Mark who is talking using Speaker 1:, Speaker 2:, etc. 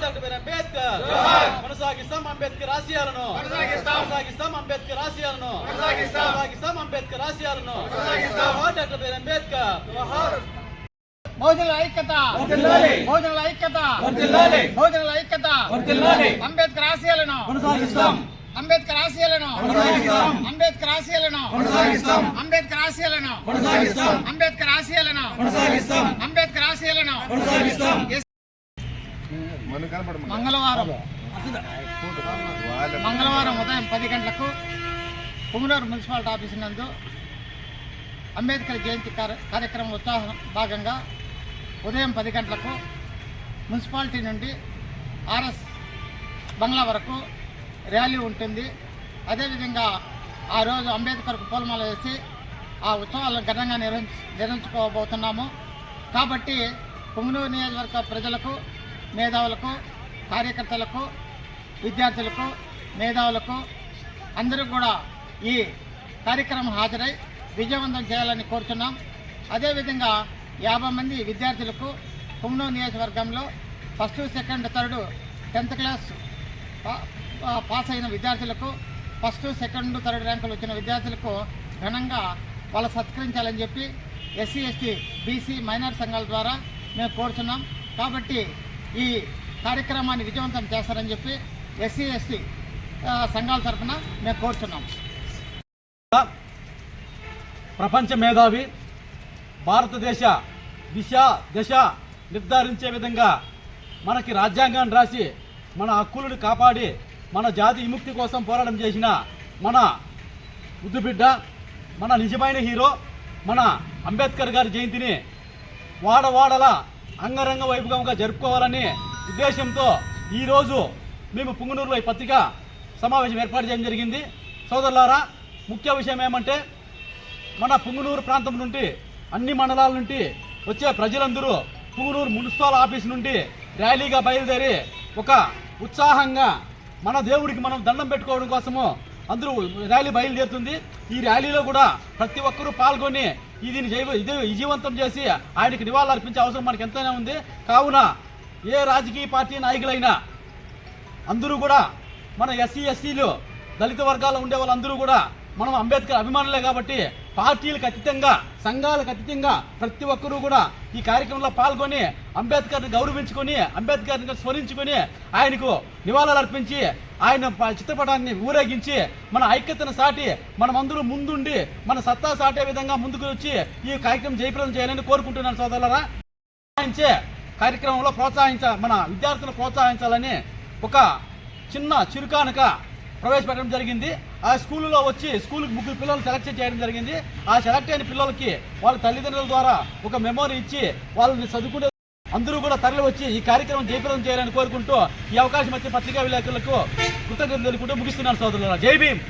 Speaker 1: Doctor Ambedkar కొనసాగిస్తాం అంబేద్కర్ ఆశయాలను కొనసాగిస్తాం అంబేద్కర్ ఆశయాలను కొనసాగిస్తాం అంబేద్కర్ ఆశయాలను డాక్టర్ అంబేద్కర్
Speaker 2: బహుజనుల ఐక్యత బహుజనుల ఐక్యత బహుజనుల ఐక్యత అంబేద్కర్ ఆశయాలను అంబేద్కర్ ఆశయాలను అంబేద్కర్ ఆశయాలను అంబేద్కర్ ఆశయాలను అంబేద్కర్ ఆశయాలను అంబేద్కర్ ఆశయాలను మంగళవారం ఉదయం 10 గంటలకు పుంగనూరు మున్సిపాలిటీ ఆఫీసు నందు అంబేద్కర్ జయంతి కార్యక్రమం ఉత్సాహం భాగంగా ఉదయం 10 గంటలకు మున్సిపాలిటీ నుండి ఆర్ఎస్ బంగ్లా వరకు ర్యాలీ ఉంటుంది. అదేవిధంగా ఆ రోజు అంబేద్కర్కు పూలమాల వేసి ఆ ఉత్సవాలను ఘనంగా నిర్వహించుకోబోతున్నాము. కాబట్టి పుంగనూరు నియోజకవర్గ ప్రజలకు, మేధావులకు, కార్యకర్తలకు, విద్యార్థులకు, మేధావులకు అందరూ కూడా ఈ కార్యక్రమం హాజరై విజయవంతం చేయాలని కోరుతున్నాం. అదేవిధంగా 50 మంది విద్యార్థులకు పుంగనూరు నియోజకవర్గంలో 1st, 2nd, 3rd 10th class pass అయిన విద్యార్థులకు 1st, 2nd, 3rd ర్యాంకులు వచ్చిన విద్యార్థులకు ఘనంగా వాళ్ళు సత్కరించాలని చెప్పి SC, ST, BC మైనార్ సంఘాల ద్వారా మేము కోరుతున్నాం. కాబట్టి ఈ కార్యక్రమాన్ని విజయవంతం చేస్తారని చెప్పి SC, ST సంఘాల తరఫున మేము కోరుతున్నాం.
Speaker 1: ప్రపంచ మేధావి, భారతదేశ దశ నిర్ధారించే విధంగా మనకి రాజ్యాంగాన్ని రాసి మన హక్కులను కాపాడి మన జాతి విముక్తి కోసం పోరాటం చేసిన మన ముద్దుబిడ్డ, మన నిజమైన హీరో మన అంబేద్కర్ గారి జయంతిని వాడవాడల అంగరంగ వైభవంగా జరుపుకోవాలని ఉద్దేశంతో ఈరోజు మేము పుంగనూరులో ఈ పత్రికా సమావేశం ఏర్పాటు చేయడం జరిగింది. సోదరులారా, ముఖ్య విషయం ఏమంటే మన పుంగనూరు ప్రాంతం నుండి అన్ని మండలాల నుండి వచ్చే ప్రజలందరూ పుంగనూరు మున్సిపల్ ఆఫీస్ నుండి ర్యాలీగా బయలుదేరి ఒక ఉత్సాహంగా మన దేవుడికి మనం దండం పెట్టుకోవడం కోసము అందరూ ర్యాలీ బయలుదేరుతుంది. ఈ ర్యాలీలో కూడా ప్రతి ఒక్కరూ పాల్గొని ఇది విజయవంతం చేసి ఆయనకి నివాళులు అర్పించే అవసరం మనకు ఎంతైనా ఉంది. కావున ఏ రాజకీయ పార్టీ నాయకులైనా అందరూ కూడా మన SC, STలు దళిత వర్గాల్లో ఉండే వాళ్ళందరూ కూడా మనం అంబేద్కర్ అభిమానులే కాబట్టి పార్టీలకు అతీతంగా, సంఘాలకు అతీతంగా ప్రతి ఒక్కరూ కూడా ఈ కార్యక్రమంలో పాల్గొని అంబేద్కర్ని గౌరవించుకొని, అంబేద్కర్ని స్మరించుకొని ఆయనకు నివాళులు అర్పించి ఆయన చిత్రపటాన్ని ఊరేగించి మన ఐక్యతను సాటి మనమందరూ ముందుండి మన సత్తా సాటే విధంగా ముందుకు వచ్చి ఈ కార్యక్రమం జయప్రదం చేయాలని కోరుకుంటున్నాను. సోదరులారా, కార్యక్రమంలో మన విద్యార్థులను ప్రోత్సహించాలని ఒక చిన్న చిరుకానుక ప్రవేశపెట్టడం జరిగింది. ఆ స్కూల్లో వచ్చి స్కూల్కి 3 పిల్లలు సెలెక్ట్ చేయడం జరిగింది. ఆ సెలెక్ట్ అయిన పిల్లలకి వాళ్ళ తల్లిదండ్రుల ద్వారా ఒక మెమోరీ ఇచ్చి వాళ్ళని చదువుకునే అందరూ కూడా తరలి వచ్చి ఈ కార్యక్రమం జయప్రదం చేయాలని కోరుకుంటూ ఈ అవకాశం వచ్చే పత్రికా విలేకరులకు కృతజ్ఞతలు తెలుపుకుంటూ ముగిస్తున్నాను. సోదరులారా, జై భీమ్.